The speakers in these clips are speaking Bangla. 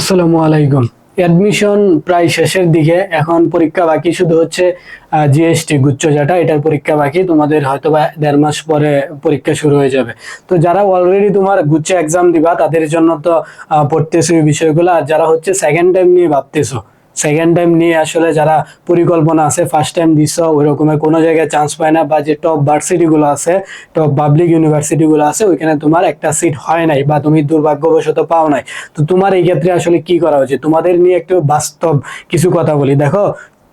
আসসালামু আলাইকুম। অ্যাডমিশন প্রায় শেষের দিকে, এখন পরীক্ষা বাকি শুধু হচ্ছে জিএসটি গুচ্ছ যেটা, এটার পরীক্ষা বাকি। তোমাদের হয়তো বা 1.5 মাস পরে পরীক্ষা শুরু হয়ে যাবে। তো যারা অলরেডি তোমার গুচ্ছ এক্সাম দিবা তাদের জন্য তো পড়তেছো এই বিষয়গুলো। আর যারা হচ্ছে সেকেন্ড টাইম নিয়ে ভাবতেছো, সেকেন্ড টাইম নিয়ে আসলে যারা পরিকল্পনা আছে, ফার্স্ট টাইম দিছ ওই রকমের কোনো জায়গায় চান্স পায় না, বা যে টপ ভার্সিটি গুলো আছে, টপ পাবলিক ইউনিভার্সিটি গুলো আছে, ওইখানে তোমার একটা সিট হয় নাই বা তুমি দুর্ভাগ্যবশত পাও নাই। তো তোমার এই ক্ষেত্রে আসলে কি করা উচিত, তোমাদের নিয়ে একটু বাস্তব কিছু কথা বলি। দেখো,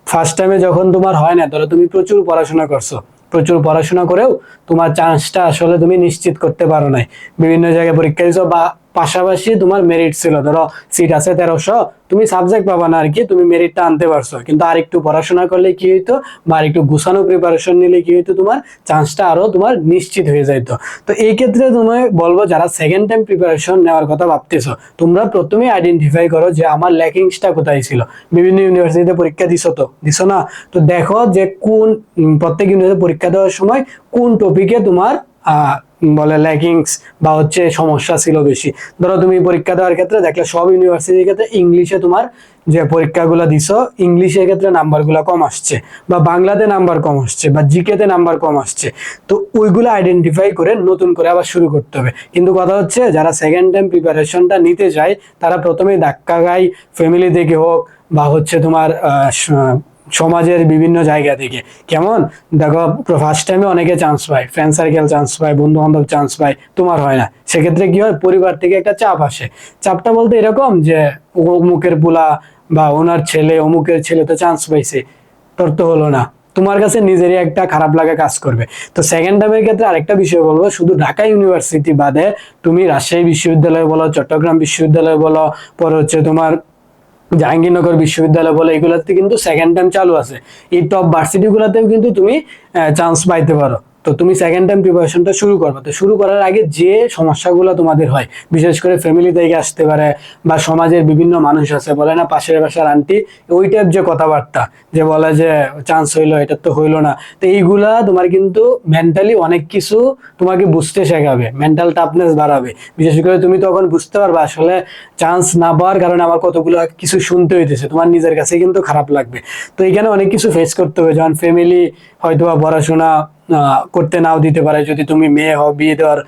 ফার্স্ট টাইমে যখন তোমার হয় না, ধরো তুমি প্রচুর পড়াশোনা করছো, প্রচুর পড়াশোনা করেও তোমার চান্সটা আসলে তুমি নিশ্চিত করতে পারো নাই, বিভিন্ন জায়গায় পরীক্ষা দিছো, বা পাশাপাশি তোমার মেরিট ছিল, ধরো সিট আছে 1300, তুমি সাবজেক্ট পাবা না আর কি, তুমি মেরিটটা আনতে পারছো, কিন্তু আর একটু পড়াশোনা করলে কি হইতো, বা আর একটু গুছানো প্রিপারেশন নিলে কি হইতো, তোমার চান্সটা আরো তোমার নিশ্চিত হয়ে যাইতো। তো এই ক্ষেত্রে তুমি বলবো, যারা সেকেন্ড টাইম প্রিপারেশন নেওয়ার কথা ভাবতেছো, তোমরা প্রথমে আইডেন্টিফাই করো যে আমার ল্যাকিংসটা কোথায় ছিল। বিভিন্ন ইউনিভার্সিটিতে পরীক্ষা দিছো, তো দিছো না, তো দেখো যে কোন প্রত্যেক ইউনিভার্সিটি পরীক্ষা দেওয়ার সময় কোন টপিকে তোমার বলে ল্যাকিংস বা হচ্ছে সমস্যা ছিল বেশি। ধরো তুমি পরীক্ষা দেওয়ার ক্ষেত্রে দেখলে সব ইউনিভার্সিটির ক্ষেত্রে ইংলিশে তোমার যে পরীক্ষাগুলো দিছো, ইংলিশের ক্ষেত্রে নাম্বারগুলো কম আসছে, বা বাংলাতে নাম্বার কম আসছে, বা জিকেতে নাম্বার কম আসছে। তো ওইগুলো আইডেন্টিফাই করে নতুন করে আবার শুরু করতে হবে। কিন্তু কথা হচ্ছে, যারা সেকেন্ড টাইম প্রিপারেশনটা নিতে চায় তারা প্রথমেই ধাক্কা খায়, ফ্যামিলি থেকে হোক বা হচ্ছে তোমার সমাজের বিভিন্ন জায়গা থেকে। কেমন, দেখো, ফার্স্ট টাইমে অনেকে চান্স পায়, ফ্রেন্ড সার্কেল চান্স পায়, বন্ধু বান্ধব চান্স পায়, তোমার হয় না। সেক্ষেত্রে কি হয়, পরিবার থেকে একটা চাপ আসে। চাপটা বলতে এরকম যে অমুকের পোলা বা ওনার ছেলে, অমুকের ছেলে তো চান্স পাইছে, তোর তো হলো না, তোমার কাছে নিজেরই একটা খারাপ লাগা কাজ করবে। তো সেকেন্ড টাইমের ক্ষেত্রে আরেকটা বিষয় বলবো, শুধু ঢাকা ইউনিভার্সিটি বাদে তুমি রাজশাহী বিশ্ববিদ্যালয় বলো, চট্টগ্রাম বিশ্ববিদ্যালয় বলো, পরে হচ্ছে তোমার জাহাঙ্গীরনগর বিশ্ববিদ্যালয় বলে, এগুলোতে কিন্তু সেকেন্ড টাইম চালু আছে। এই টপ ভার্সিটি গুলাতেও কিন্তু তুমি চান্স পাইতে পারো। তো তুমি সেকেন্ড টাইম প্রিপারেশনটা শুরু করবে। তো শুরু করার আগে যে সমস্যাগুলো তোমাদের হয়, বিশেষ করে ফ্যামিলি থেকে আসতে পারে, বা সমাজের বিভিন্ন মানুষ আছে, বলে না পাশের বাসার আন্টি, ওই টাইপ যে কথাবার্তা, যে বলে যে চান্স হইলো, এটা তো হইলো না। তো এইগুলা তোমার কিন্তু মেন্টালি অনেক কিছু তোমাকে বুঝতে শেখাবে, মেন্টাল টাফনেস বাড়াবে। বিশেষ করে তুমি তখন বুঝতে পারবে আসলে চান্স না পাওয়ার কারণে আমার কতগুলো কিছু শুনতে হইতেছে, তোমার নিজের কাছে কিন্তু খারাপ লাগবে। তো এখানে অনেক কিছু ফেস করতে হবে, যেমন ফ্যামিলি হয়তো বা পড়াশোনা করতে নাও দিতে পারে, যদি তুমি মেয়ে হও, বিয়ে দেওয়ার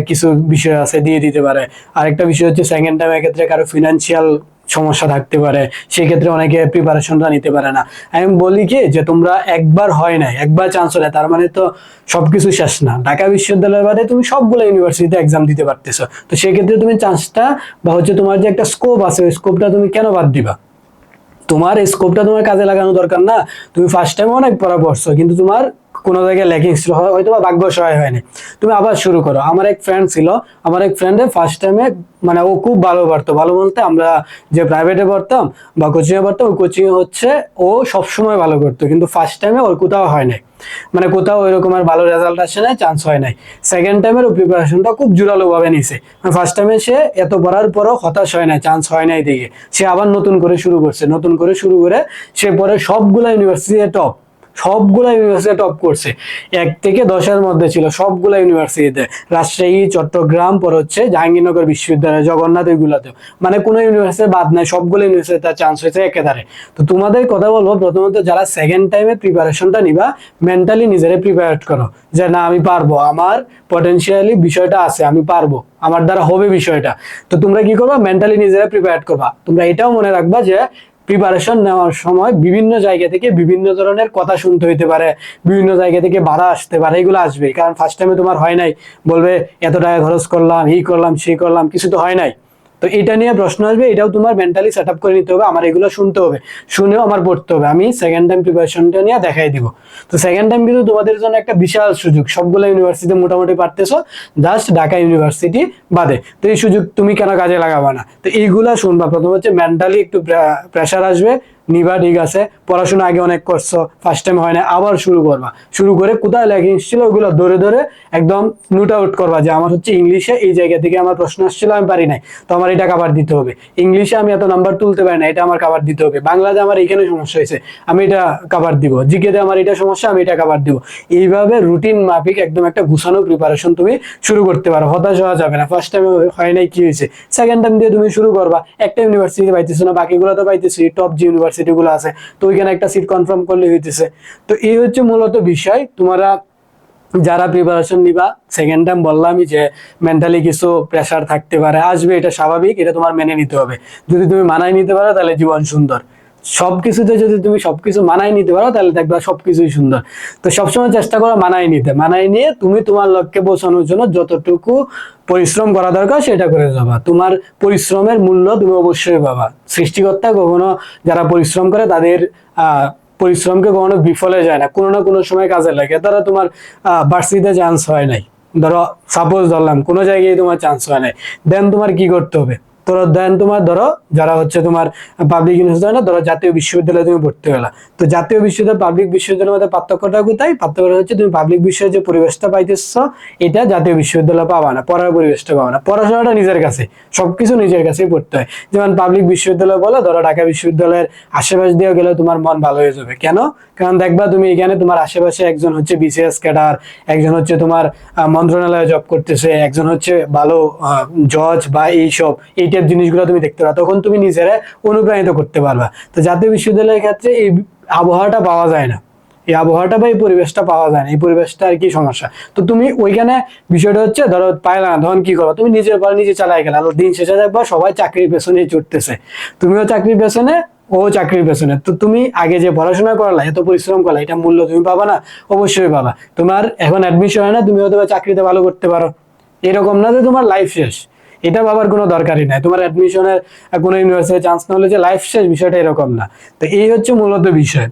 কিছু বিষয় আছে, দিয়ে দিতে পারে। আরেকটা বিষয় হচ্ছে, সেকেন্ড টাইমের ক্ষেত্রে কারো ফিনান্সিয়াল সমস্যা থাকতে পারে, সেক্ষেত্রে অনেকে প্রিপারেশনটা নিতে পারে না। আমি বলি কি, যে তোমরা একবার হয় নাই, একবার চান্স হলে তার মানে তো সবকিছু শেষ না। ঢাকা বিশ্ববিদ্যালয় বাদে তুমি সবগুলো ইউনিভার্সিটিতে এক্সাম দিতে পারতেছো। তো সেক্ষেত্রে তুমি চান্সটা, বা হচ্ছে তোমার যে একটা স্কোপ আছে, ওই স্কোপটা তুমি কেন বাদ দিবা? তোমার স্কোপটা তোমার কাজে লাগানো দরকার না? তুমি ফার্স্ট টাইম অনেক পড়া পড়ছো, কিন্তু তোমার কোনো জায়গায় ল্যাকিং ছিল, হয়তো বা ভাগ্য সহায় হয়নি, তুমি আবার শুরু করো। আমার এক ফ্রেন্ড ছিল, আমার এক ফ্রেন্ডের ফার্স্ট টাইমে, মানে ও খুব ভালো পড়তো, ভালো বলতে আমরা যে প্রাইভেটে পড়তাম বা কোচিং এ পড়তাম, ওই কোচিং এ হচ্ছে ও সবসময় ভালো করতো, কিন্তু ফার্স্ট টাইমে ওর কোথাও হয় নাই, মানে কোথাও ওই রকম আর ভালো রেজাল্ট আসে নাই, চান্স হয় নাই। সেকেন্ড টাইমের ও প্রিপারেশনটা খুব জোরালো ভাবে নিছে। ফার্স্ট টাইমে সে এত পড়ার পরও হতাশ হয় নাই, চান্স হয় নাই দিকে সে আবার নতুন করে শুরু করছে, নতুন করে শুরু করে সে পরে সবগুলা ইউনিভার্সিটিতে টপ, সবগুলা ইউনিভার্সিটি টপ করছে। 1 থেকে 10-এর মধ্যে ছিল সবগুলা ইউনিভার্সিটিতে, রাজশাহী, চট্টগ্রাম, পর হচ্ছে জাহাঙ্গীরনগর বিশ্ববিদ্যালয়, জগন্নাথ, ওইগুলাতেও, মানে কোনো ইউনিভার্সিটি বাদ নাই, সবগুলো ইউনিভার্সিটি তার চান্স হয়েছে একেবারে। তো তোমাদের কথা বলবো, প্রথমত যারা সেকেন্ড টাইমে প্রিপারেশনটা নিবা, মেন্টালি নিজেরে প্রিপেয়ার করো, যে না আমি পারবো, আমার পটেনশিয়ালি বিষয়টা আছে, আমি পারবো, আমার দ্বারা হবে বিষয়টা। তো তোমরা কি করবা, মেন্টালি নিজেরা প্রিপেয়ার করবা। তোমরা এটাও মনে রাখবা যে প্রিপারেশন নেওয়ার সময় বিভিন্ন জায়গা থেকে বিভিন্ন ধরনের কথা শুনতে হইতে পারে, বিভিন্ন জায়গা থেকে বাধা আসতে পারে, এগুলো আসবে, কারণ ফার্স্ট টাইমে তোমার হয় নাই, বলবে এত টাকা খরচ করলাম, এই করলাম, সেই করলাম, কিছু তো হয় নাই। তো এটা নিয়ে প্রশ্ন আসবে, এটাও তোমার মেন্টালি সেট আপ করে নিতে হবে, আমার এগুলো শুনতে হবে, শুনেও আমার পড়তে হবে, আমি সেকেন্ড টাইম প্রিপারেশনটা নিয়ে দেখাই দিব। তো সেকেন্ড টাইম কিন্তু তোমাদের জন্য একটা বিশাল সুযোগ, সবগুলো ইউনিভার্সিটি মোটামুটি পারতেছো, জাস্ট ঢাকা ইউনিভার্সিটি বাদে। তো এই সুযোগ তুমি কেন কাজে লাগাবা না? তো এইগুলা শুনবা। প্রথম হচ্ছে মেন্টালি একটু প্রেশার আসবে, নিবা, ঠিক আছে, পড়াশোনা আগে অনেক করছো, ফার্স্ট টাইম হয় না, আবার শুরু করবা, শুরু করে কোথায় ল্যাকিং ছিল ওগুলো ধরে ধরে একদম নোট আউট করবা যে আমার হচ্ছে ইংলিশে এই জায়গা থেকে আমার প্রশ্ন আসছিল আমি পারি নাই, তো আমার এটা কাভার দিতে হবে, ইংলিশে আমি এত নাম্বার তুলতে পারি না, এটা আমার কাভার দিতে হবে, বাংলাতে আমার এখানে সমস্যা হয়েছে আমি এটা কাভার দিব, জিকেতে আমার এটা সমস্যা আমি এটা কাভার দিব। এইভাবে রুটিন মাফিক একদম একটা গুছানো প্রিপারেশন তুমি শুরু করতে পারো। হতাশ হওয়া যাবে না, ফার্স্ট টাইম হয় নাই কি হয়েছে, সেকেন্ড টাইম দিয়ে তুমি শুরু করবা। একটা ইউনিভার্সিটি পাইতেছো না, বাকিগুলো তো পাইতেছি, টপ যে ইউনিভার্সিটি গুলো আছে, তো ওইখানে একটা সিট কনফার্ম করলে হইতেছে। তো এই হচ্ছে মূলত বিষয়। তোমরা যারা প্রিপারেশন নিবা, সেকেন্ড টাইম বললামই যে মেন্টালি কিছু প্রেসার থাকতে পারে, আসবে, এটা স্বাভাবিক, এটা তোমার মেনে নিতে হবে। যদি তুমি মানায় নিতে পারো তাহলে জীবন সুন্দর। সবকিছুতে যদি তুমি সবকিছু মানায় নিতে পারো তাহলে দেখবা সবকিছুই সুন্দর। তো সবসময় চেষ্টা করো মানায় নিতে, মানায় নিয়ে তুমি তোমার লক্ষ্যে পৌঁছানোর জন্য যতটুকু পরিশ্রম করা দরকার সেটা করে যাবা। তোমার পরিশ্রমের মূল্য তুমি অবশ্যই পাবা। সৃষ্টিকর্তা কখনো যারা পরিশ্রম করে তাদের পরিশ্রমকে কখনো বিফলে যায় না, কোনো না কোনো সময় কাজে লাগে। তারা তোমার ভার্সিটিতে চান্স হয় নাই, ধরো সাপোজ ধরলাম কোনো জায়গায় তোমার চান্স হয় নাই, দেন তোমার কি করতে হবে, তোরা দেন তোমার ধরো যারা হচ্ছে তোমার পাবলিক ইউনিভার্সিটি না, ধরো জাতীয় বিশ্ববিদ্যালয়ে তুমি ভর্তি হলা, তো জাতীয় বিশ্ববিদ্যালয় পাবলিক বিশ্ববিদ্যালয়ের মধ্যে পার্থক্যটা কোথায়? পার্থক্যটা হচ্ছে তুমি পাবলিক বিশ্বের যে পরিবেশটা পাইতেছ এটা জাতীয় বিশ্ববিদ্যালয়ে পাবা না, পড়ার পরিবেশটা পাবা না, পড়াশোনাটা নিজের কাছে, সবকিছু নিজের কাছেই পড়তে হয়। যেমন পাবলিক বিশ্ববিদ্যালয় বলো, ধরো ঢাকা বিশ্ববিদ্যালয়ের আশেপাশ দিয়ে গেলে তোমার মন ভালো হয়ে যাবে। কেন? কারণ দেখবা তুমি এখানে তোমার আশেপাশে একজন হচ্ছে বিসিএস ক্যাডার, একজন হচ্ছে তোমার মন্ত্রণালয়ে জব করতেছে, একজন হচ্ছে ভালো জজ বা এইসব এই টাইপ জিনিসগুলো তুমি দেখতে পারো, তখন তুমি নিজেরা অনুপ্রাণিত করতে পারবা। তো জাতীয় বিশ্ববিদ্যালয়ের ক্ষেত্রে এই আবহাওয়াটা পাওয়া যায় না, এই আবহাওয়াটা বা এই পরিবেশটা পাওয়া যায় না, এই পরিবেশটা আর কি সমস্যা। তো তুমি ওইখানে বিষয়টা হচ্ছে ধরো পাইলা না, তখন কি করো? তুমি নিজের পর নিজে চালাই গেলে, আর দিন শেষে দেখবা সবাই চাকরির পেছনে ছুটতেছে, তুমিও চাকরির পেছনে, ও চাকরির পেছনে। তো তুমি আগে যে পড়াশোনা করলা, এত পরিশ্রম করলা, এটা মূল্য তুমি পাবা না? অবশ্যই পাবা। তোমার এখন অ্যাডমিশন হয় না, তুমি হয়তো চাকরিতে ভালো করতে পারো, এরকম না যে তোমার লাইফ শেষ, এটা ভাবার কোনো দরকারই নাই। তোমার অ্যাডমিশনের কোনো ইউনিভার্সিটি চান্স না হলে যে লাইফ শেষ, বিষয়টা এরকম না। তো এই হচ্ছে মূলত বিষয়।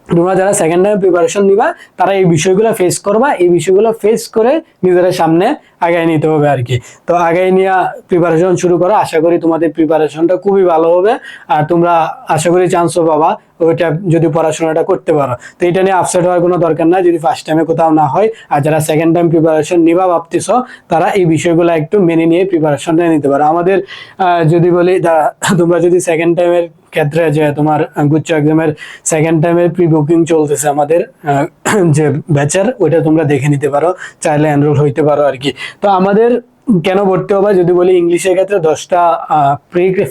তোমরা যারা সেকেন্ড টাইম প্রিপারেশন নিবা তারা এই বিষয়গুলো ফেস করবা, এই বিষয়গুলো ফেস করে নিজেরা সামনে আগায় নিতে হবে আর কি। তো আগায় নিয়ে প্রিপারেশন শুরু করো, আশা করি তোমাদের প্রিপারেশনটা খুবই ভালো হবে, আর তোমরা আশা করি চান্সও পাবা ওইটা যদি পড়াশোনাটা করতে পারো। তো এটা নিয়ে আপসেট হওয়ার কোনো দরকার নাই যদি ফার্স্ট টাইমে কোথাও না হয়। আর যারা সেকেন্ড টাইম প্রিপারেশন নিবা ভাবতেছো, তারা এই বিষয়গুলো একটু মেনে নিয়ে প্রিপারেশনটা নিতে পারো। আমাদের যদি বলি, তোমরা যদি সেকেন্ড টাইমের ক্ষেত্রে যে তোমার গুচ্ছ এক্সামের সেকেন্ড টাইমের প্রি বুকিং চলতেছে আমাদের যে ব্যাচের, ওইটা তোমরা দেখে নিতে পারো, চাইলে এনরোল হইতে পারো আর কি। তো আমাদের কেন ভর্তি হবা যদি বলি, ইংলিশের ক্ষেত্রে 10টা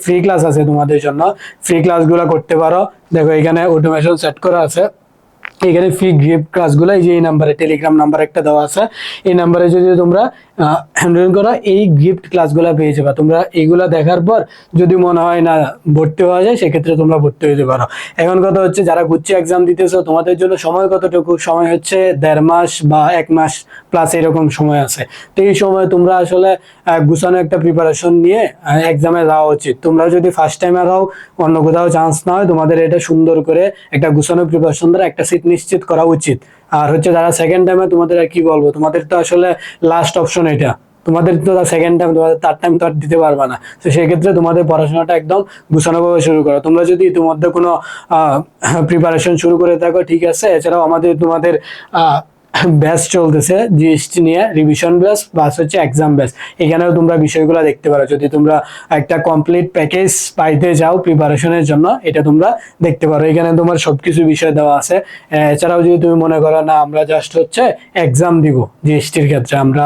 ফ্রি ক্লাস আছে তোমাদের জন্য, ফ্রি ক্লাসগুলো করতে পারো। দেখো এখানে অটোমেশন সেট করা আছে, এখানে ফ্রি গিফট ক্লাসগুলো এই যে এই নাম্বারে, টেলিগ্রাম নাম্বার একটা দেওয়া আছে, এই নাম্বারে যদি তোমরা হ্যান্ডেল করো এই গিফট ক্লাসগুলো পেয়ে যাবে। তোমরা এইগুলা দেখার পর যদি মনে হয় না ভর্তি হওয়া যায়, সেক্ষেত্রে তোমরা ভর্তি হতে পারো। এখন কথা হচ্ছে যারা গুচ্ছ এক্সাম দিতেছো, তোমাদের জন্য সময় কতটুকু? সময় হচ্ছে 1.5 মাস বা 1 মাস প্লাস এরকম সময় আছে। তো এই সময় তোমরা আসলে গুছানো একটা প্রিপারেশন নিয়ে এক্সামে যাওয়া উচিত। তোমরা যদি ফার্স্ট টাইমার হও, অন্য কোথাও চান্স না হয়, তোমাদের এটা সুন্দর করে একটা গুছানো প্রিপারেশন দ্বারা একটা সিট নিশ্চিত করা উচিত। আর হচ্ছে যারা সেকেন্ড টাইমে, তোমাদের আর কি বলবো, তোমাদের তো আসলে লাস্ট অপশন এটা, তোমাদের তো সেকেন্ড টাইম, তোমাদের থার্ড টাইম তো আর দিতে পারবা না। তো সেক্ষেত্রে তোমাদের পড়াশোনাটা একদম গুছানোভাবে শুরু করো। তোমরা যদি ইতিমধ্যে কোনো প্রিপারেশন শুরু করে থাকো, ঠিক আছে, এছাড়াও আমাদের তোমাদের ব্যাচ চলতেছে জিএসটি নিয়ে, রিভিশন ব্যাচ প্লাস হচ্ছে এক্সাম ব্যাচ, এখানেও তোমরা বিষয়গুলো দেখতে পারো। যদি তোমরা একটা কমপ্লিট প্যাকেজ পাইতে যাও প্রিপারেশনের জন্য, এটা তোমরা দেখতে পারো, এখানে তোমার সবকিছু বিষয় দেওয়া আছে। এছাড়াও যদি তুমি মনে করো না আমরা জাস্ট হচ্ছে এক্সাম দিব, জিএসটির ক্ষেত্রে আমরা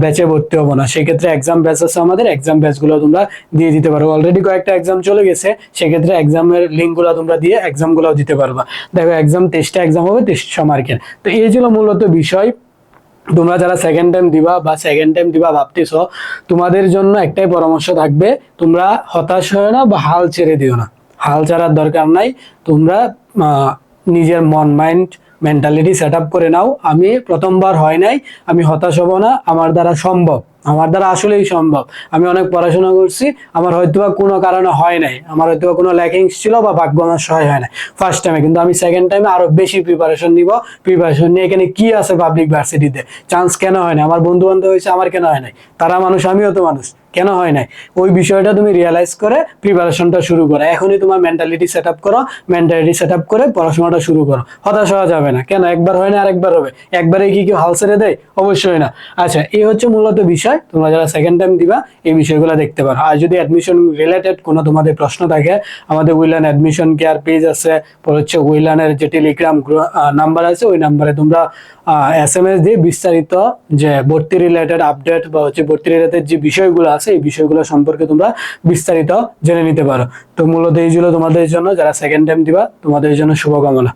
ব্যাচে ভর্তি হবো না, সেক্ষেত্রে এক্সাম ব্যাচ আছে আমাদের, এক্সাম ব্যাচগুলো তোমরা দিয়ে দিতে পারো। অলরেডি কয়েকটা এক্সাম চলে গেছে, সেক্ষেত্রে এক্সামের লিঙ্কগুলো তোমরা দিয়ে এক্সামগুলোও দিতে পারবা। দেখো এক্সাম 23টা এক্সাম হবে, 2300 মার্কের। তো এই ছিল মূলত বিষয়। তোমরা যারা সেকেন্ড টাইম দিবা বা সেকেন্ড টাইম দিবা ভাবতেছো, তোমাদের জন্য একটাই পরামর্শ থাকবে, তোমরা হতাশ হয় না বা হাল ছেড়ে দিও না, হাল ছাড়ার দরকার নাই। তোমরা নিজের মন মাইন্ড মেন্টালিটি সেট আপ করে নাও, আমি প্রথমবার হয় নাই, আমি হতাশ হব না, আমার দ্বারা সম্ভব, আমার দ্বারা আসলেই সম্ভব। আমি অনেক পড়াশোনা করছি, আমার হয়তোবা কোনো কারণে হয় নাই, আমার হয়তোবা কোনো ল্যাকিংস ছিল বা ভাগ্য আমার সহায় হয় না ফার্স্ট টাইমে, কিন্তু আমি সেকেন্ড টাইমে আরো বেশি প্রিপারেশন নিব। প্রিপারেশন নিয়ে এখানে কি আছে পাবলিক ভার্সিটিতে চান্স কেন হয় না, আমার বন্ধু বান্ধব হয়েছে আমার কেন হয় নাই, তারা মানুষ আমিও তো মানুষ, কেন হয় নাই, ওই বিষয়টা তুমি রিয়েলাইজ করে প্রিপারেশনটা শুরু করো। এখনই তোমার মেন্টালিটি সেট আপ করো, মেন্টালিটি সেট আপ করে পড়াশোনাটা শুরু করো। হতাশ হওয়া যাবে না, কেন একবার হয় না আরেকবার হবে, একবারে কি কেউ হাল ছেড়ে দেয়? অবশ্যই না। আচ্ছা, এই হচ্ছে মূলত বিষয়, তোমরা যারা সেকেন্ড টাইম দিবা এই বিষয়গুলো দেখতে পারো। আর যদি অ্যাডমিশন রিলেটেড কোনো তোমাদের প্রশ্ন থাকে, আমাদের উইলান অ্যাডমিশন কেয়ার পেজ আছে, পর হচ্ছে উইলানের যে টেলিগ্রাম নাম্বার আছে, ওই নাম্বারে তোমরা SMS দিয়ে বিস্তারিত যে ভর্তি রিলেটেড আপডেট বা হচ্ছে ভর্তি রিলেটেড যে বিষয়গুলো আছে এই বিষয়গুলো সম্পর্কে তোমরা বিস্তারিত জেনে নিতে পারো। তো মূলত এই ছিল তোমাদের জন্য, যারা সেকেন্ড টাইম দিবা তোমাদের জন্য শুভকামনা।